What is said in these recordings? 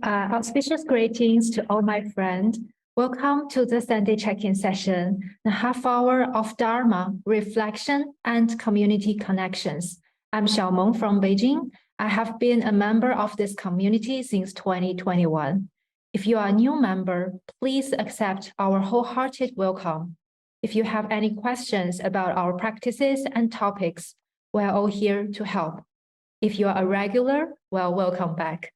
Auspicious greetings to all my friends. Welcome to the Sunday check-in session, the half hour of Dharma, reflection, and community connections. I'm Xiaomeng from Beijing. I have been a member of this community since 2021. If you are a new member, please accept our wholehearted welcome. If you have any questions about our practices and topics, we're all here to help. If you are a regular, well, welcome back.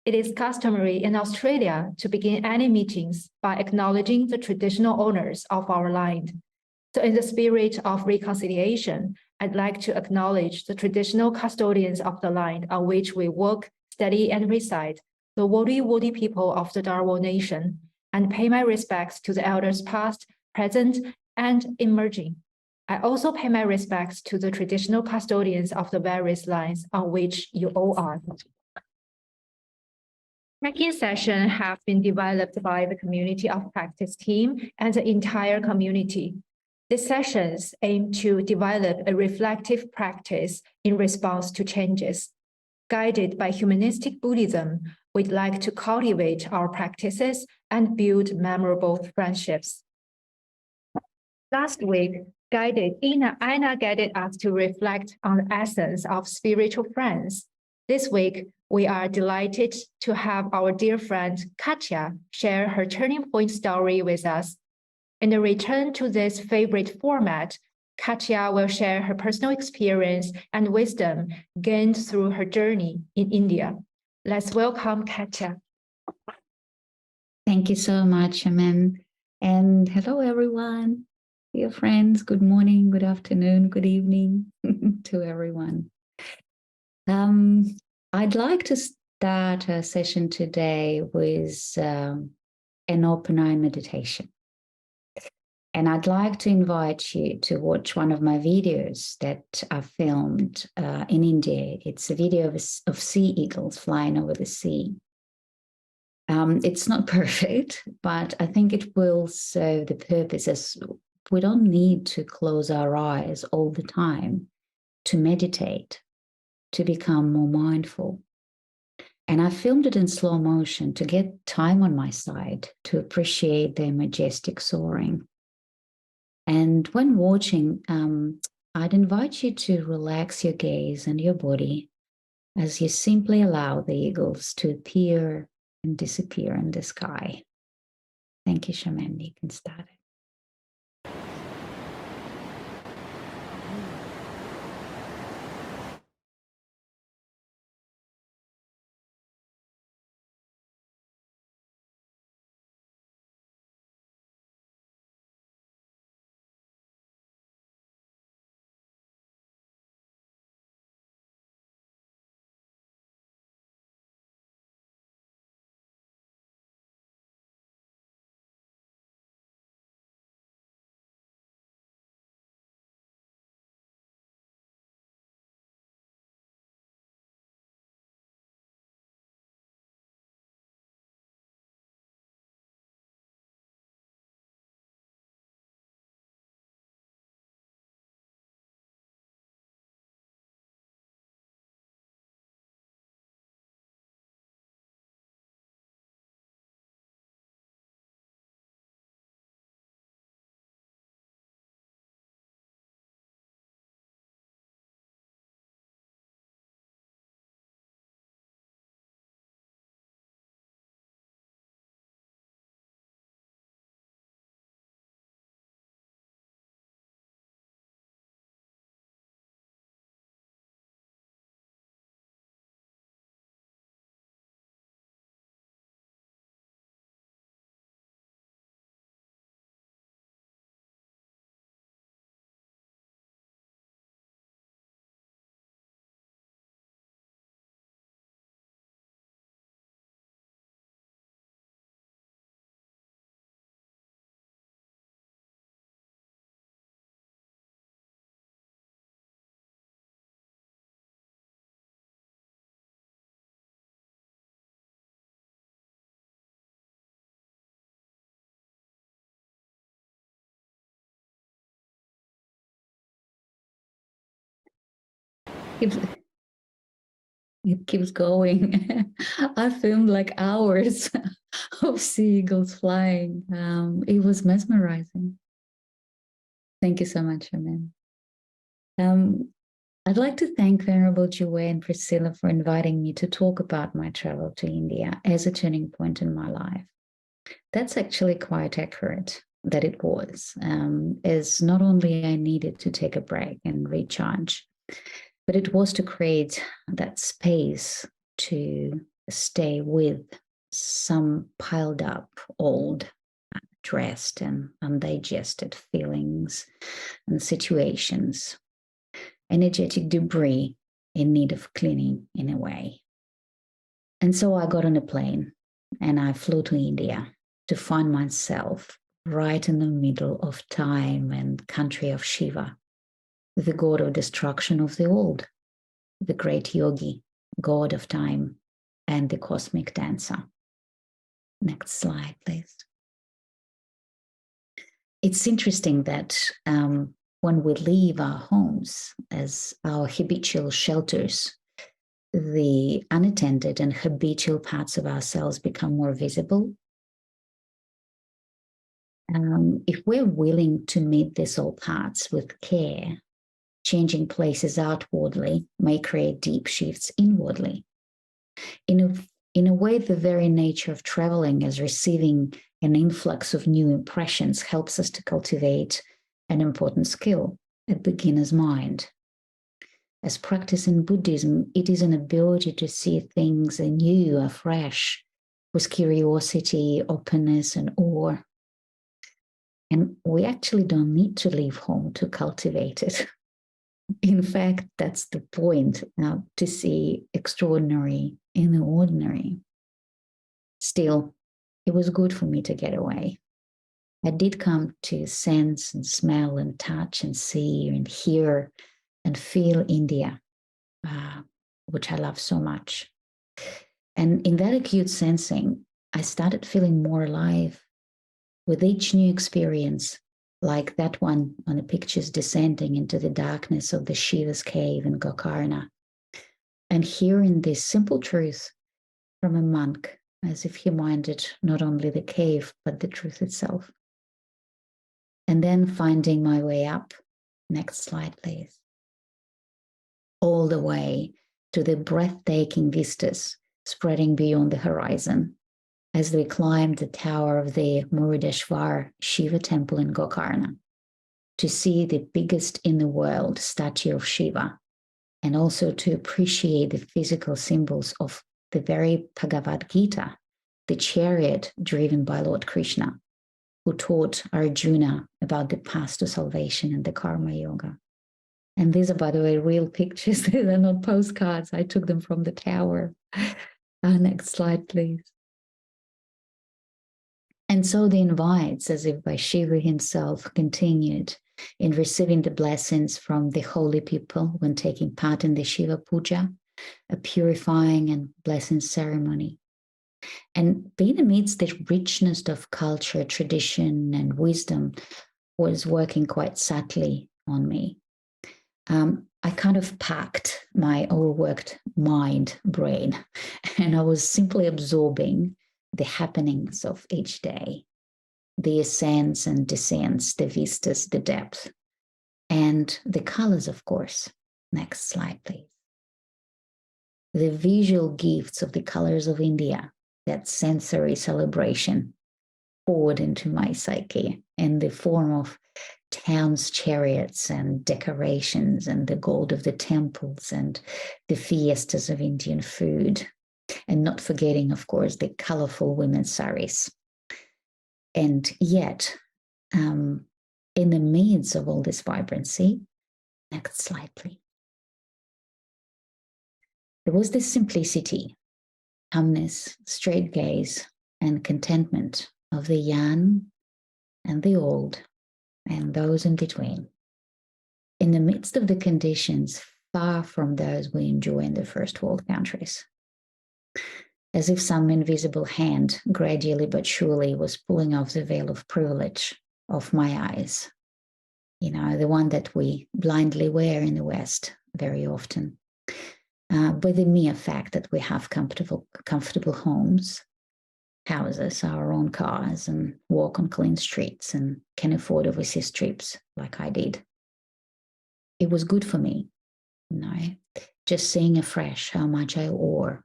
It is customary in Australia to begin any meetings by acknowledging the traditional owners of our land. So in the spirit of reconciliation, I'd like to acknowledge the traditional custodians of the land on which we work, study, and reside, the Wodi people of the Darwo Nation, and pay my respects to the elders past, present, and emerging. I also pay my respects to the traditional custodians of the various lands on which you all are. Check-in sessions have been developed by the community of practice team and the entire community. These sessions aim to develop a reflective practice in response to changes. Guided by humanistic Buddhism, we'd like to cultivate our practices and build memorable friendships. Last week, Aina guided us to reflect on the essence of spiritual friends. This week, we are delighted to have our dear friend Katya share her turning point story with us. In a return to this favorite format, Katya will share her personal experience and wisdom gained through her journey in India. Let's welcome Katya. Thank you so much, Amen. And hello, everyone. Dear friends, good morning, good afternoon, good evening to everyone. I'd like to start a session today with an open eye meditation. And I'd like to invite you to watch one of my videos that I filmed in India. It's a video of sea eagles flying over the sea. It's not perfect, but I think it will serve the purpose, as we don't need to close our eyes all the time to meditate, to become more mindful. And I filmed it in slow motion to get time on my side to appreciate their majestic soaring. And when watching, I'd invite you to relax your gaze and your body as you simply allow the eagles to appear and disappear in the sky. Thank you, Shaman. You can start it. It keeps going. I filmed like hours of seagulls flying. It was mesmerizing. Thank you so much, Amen. I'd like to thank Venerable Joy and Priscilla for inviting me to talk about my travel to India as a turning point in my life. That's actually quite accurate that it was, as not only I needed to take a break and recharge, but it was to create that space to stay with some piled up, old, dressed and undigested feelings and situations, energetic debris in need of cleaning in a way. And so I got on a plane and I flew to India to find myself right in the middle of time and country of Shiva, the god of destruction of the old, the great yogi, god of time, and the cosmic dancer. Next slide, please. It's interesting that when we leave our homes as our habitual shelters, the unattended and habitual parts of ourselves become more visible. If we're willing to meet these old parts with care, changing places outwardly may create deep shifts inwardly. In a way, the very nature of traveling as receiving an influx of new impressions helps us to cultivate an important skill, a beginner's mind. As practice in Buddhism, it is an ability to see things anew, afresh, with curiosity, openness, and awe. And we actually don't need to leave home to cultivate it. In fact, that's the point, to see extraordinary in the ordinary. Still, it was good for me to get away. I did come to sense and smell and touch and see and hear and feel India, which I love so much. And in that acute sensing, I started feeling more alive with each new experience, like that one on the pictures descending into the darkness of the Shiva's cave in Gokarna, and hearing this simple truth from a monk, as if he minded not only the cave, but the truth itself. And then finding my way up. Next slide, please. All the way to the breathtaking vistas spreading beyond the horizon as we climbed the tower of the Muruddeshwar Shiva temple in Gokarna to see the biggest in the world statue of Shiva, and also to appreciate the physical symbols of the very Bhagavad Gita, the chariot driven by Lord Krishna, who taught Arjuna about the path to salvation and the karma yoga. And these are, by the way, real pictures. They're not postcards. I took them from the tower. Next slide, please. And so the invites, as if by Shiva himself, continued in receiving the blessings from the holy people when taking part in the Shiva Puja, a purifying and blessing ceremony. And being amidst the richness of culture, tradition, and wisdom was working quite subtly on me. I kind of packed my overworked mind, brain, and I was simply absorbing the happenings of each day, the ascents and descents, the vistas, the depth, and the colors, of course. Next slide, please. The visual gifts of the colors of India, that sensory celebration, poured into my psyche in the form of towns' chariots and decorations and the gold of the temples and the fiestas of Indian food. And not forgetting, of course, the colorful women's saris. And yet, in the midst of all this vibrancy, next slide, please, there was this simplicity, calmness, straight gaze, and contentment of the young and the old and those in between, in the midst of the conditions far from those we enjoy in the first world countries. As if some invisible hand, gradually but surely, was pulling off the veil of privilege off my eyes. You know, the one that we blindly wear in the West very often. by the mere fact that we have comfortable homes, houses, our own cars, and walk on clean streets and can afford overseas trips like I did. It was good for me, just seeing afresh how much I owe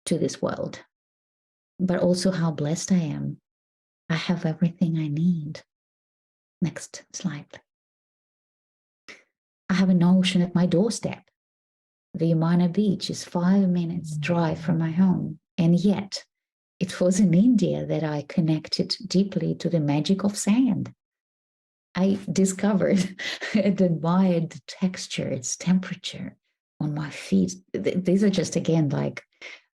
to this world, but also how blessed I am. I have everything I need. Next slide, please. I have an ocean at my doorstep. The Yamuna beach is 5 minutes drive from my home, and yet it was in India that I connected deeply to the magic of sand. I discovered and admired the texture, its temperature on my feet. These are just, again, like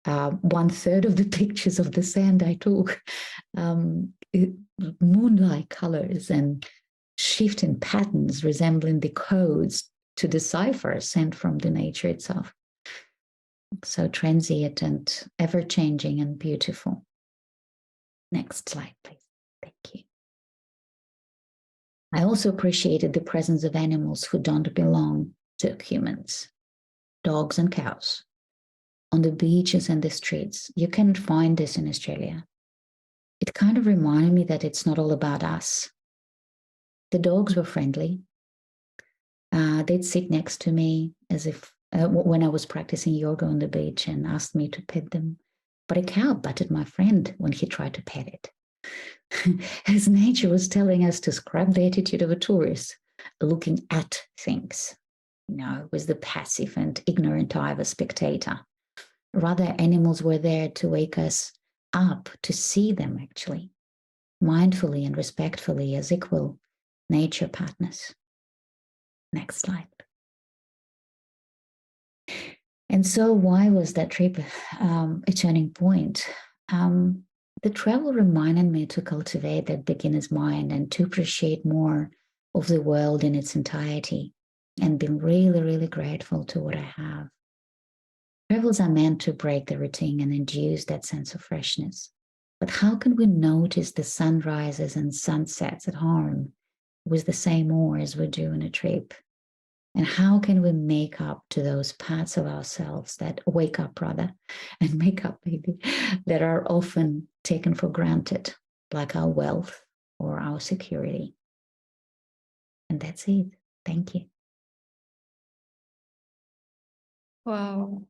1/3 of the pictures of the sand I took. Moonlight colors and shifting patterns resembling the codes to decipher sent from the nature itself. So transient and ever-changing and beautiful. Next slide, please. Thank you. I also appreciated the presence of animals who don't belong to humans, dogs and cows, on the beaches and the streets. You cannot find this in Australia. It kind of reminded me that it's not all about us. The dogs were friendly. They'd sit next to me as if when I was practicing yoga on the beach and asked me to pet them. But a cow butted my friend when he tried to pet it. As nature was telling us to scrap the attitude of a tourist, looking at things, with the passive and ignorant eye of a spectator. Rather, animals were there to wake us up to see them actually, mindfully and respectfully as equal nature partners. Next slide. And so why was that trip a turning point? The travel reminded me to cultivate that beginner's mind and to appreciate more of the world in its entirety and be really, really grateful to what I have. Travels are meant to break the routine and induce that sense of freshness. But how can we notice the sunrises and sunsets at home with the same awe as we do on a trip? And how can we make up to those parts of ourselves that wake up rather and make up maybe that are often taken for granted, like our wealth or our security? And that's it. Thank you. Wow.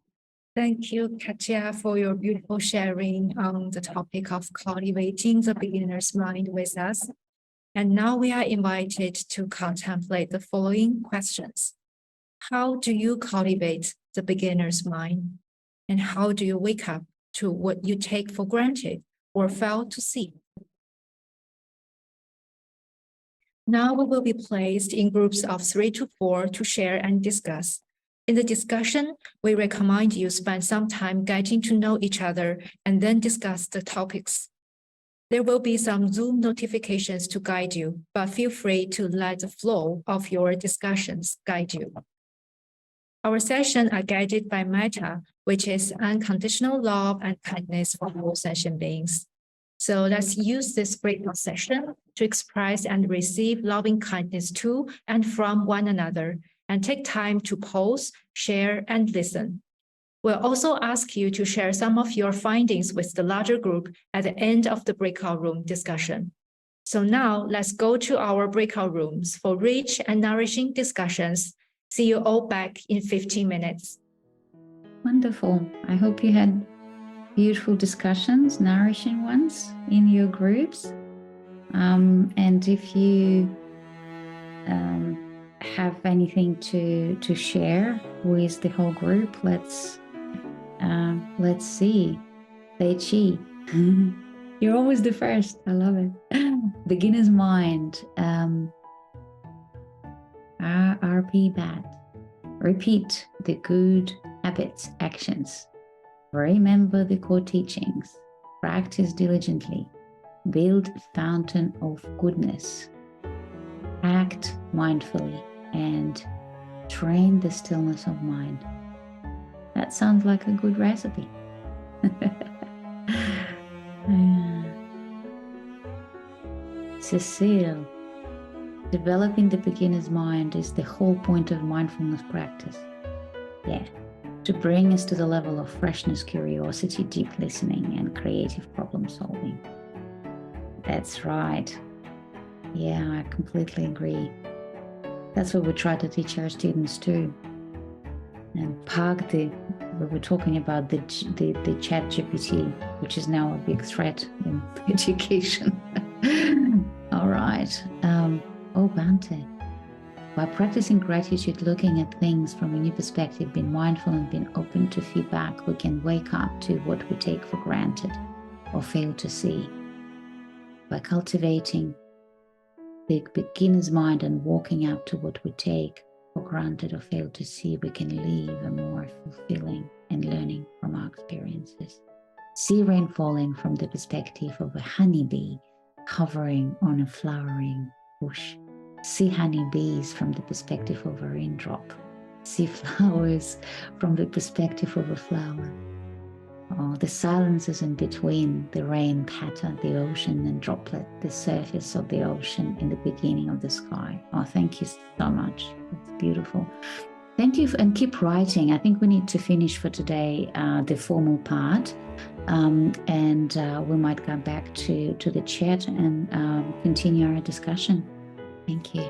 Thank you, Katya, for your beautiful sharing on the topic of cultivating the beginner's mind with us. And now we are invited to contemplate the following questions. How do you cultivate the beginner's mind? And how do you wake up to what you take for granted or fail to see? Now we will be placed in groups of 3 to 4 to share and discuss. In the discussion, we recommend you spend some time getting to know each other and then discuss the topics. There will be some Zoom notifications to guide you, but feel free to let the flow of your discussions guide you. Our sessions are guided by Metta, which is unconditional love and kindness for all sentient beings. So let's use this breakout session to express and receive loving kindness to and from one another, and take time to pause, share, and listen. We'll also ask you to share some of your findings with the larger group at the end of the breakout room discussion. So now let's go to our breakout rooms for rich and nourishing discussions. See you all back in 15 minutes. Wonderful. I hope you had beautiful discussions, nourishing ones in your groups. And if you have anything to share with the whole group, let's see. Fei Chi. You're always the first. I love it. Beginner's mind. RP Bat. Repeat the good habits, actions. Remember the core teachings. Practice diligently. Build a fountain of goodness. Act mindfully and train the stillness of mind. That sounds like a good recipe. Cecile, developing the beginner's mind is the whole point of mindfulness practice. Yeah, to bring us to the level of freshness, curiosity, deep listening, and creative problem solving. That's right. Yeah, I completely agree. That's what we try to teach our students too. And we were talking about the chat GPT, which is now a big threat in education. All right. Bante. By practicing gratitude, looking at things from a new perspective, being mindful and being open to feedback, we can wake up to what we take for granted or fail to see. By cultivating the beginner's mind and walking up to what we take for granted or fail to see, we can live a more fulfilling and learning from our experiences. See rain falling from the perspective of a honeybee hovering on a flowering bush. See honeybees from the perspective of a raindrop. See flowers from the perspective of a flower. Oh, the silences in between the rain patter, the ocean and droplet, the surface of the ocean in the beginning of the sky. Oh, thank you so much. It's beautiful. Thank you, and keep writing. I think we need to finish for today the formal part, and we might come back to the chat and continue our discussion. Thank you.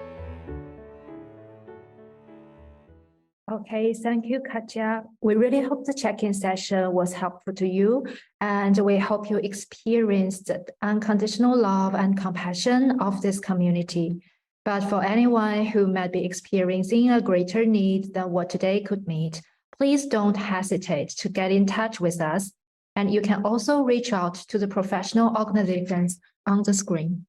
Okay, thank you, Katya. We really hope the check-in session was helpful to you, and we hope you experienced the unconditional love and compassion of this community. But for anyone who might be experiencing a greater need than what today could meet, please don't hesitate to get in touch with us. And you can also reach out to the professional organizations on the screen.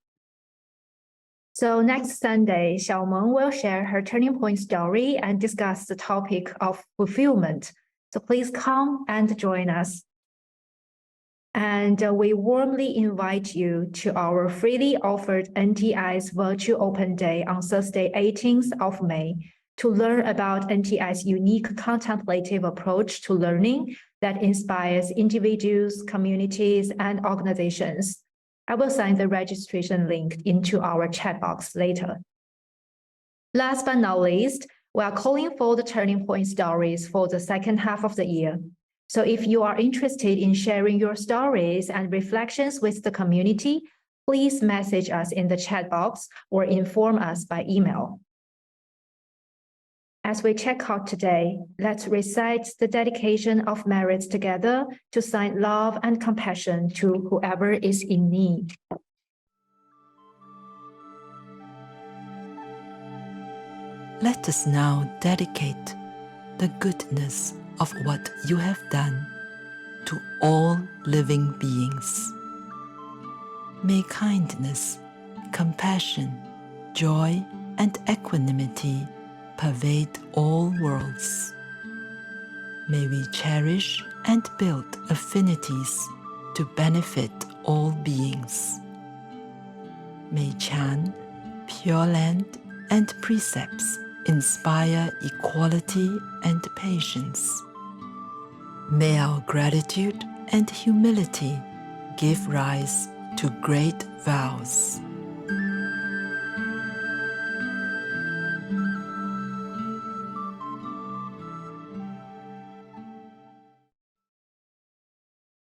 So next Sunday, Xiaomeng will share her turning point story and discuss the topic of fulfillment. So please come and join us. And we warmly invite you to our freely offered NTI's Virtual Open Day on Thursday, 18th of May, to learn about NTI's unique contemplative approach to learning that inspires individuals, communities, and organizations. I will send the registration link into our chat box later. Last but not least, we are calling for the turning point stories for the second half of the year. So if you are interested in sharing your stories and reflections with the community, please message us in the chat box or inform us by email. As we check out today, let's recite the dedication of merits together to send love and compassion to whoever is in need. Let us now dedicate the goodness of what you have done to all living beings. May kindness, compassion, joy, and equanimity pervade all worlds. May we cherish and build affinities to benefit all beings. May Chan, Pure Land, and precepts inspire equality and patience. May our gratitude and humility give rise to great vows.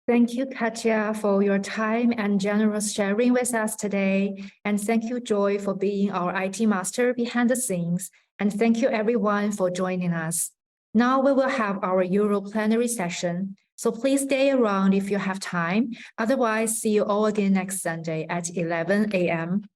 Thank you, Katya, for your time and generous sharing with us today. And thank you, Joy, for being our IT master behind the scenes. And thank you, everyone, for joining us. Now we will have our Euro plenary session. So please stay around if you have time. Otherwise, see you all again next Sunday at 11 a.m.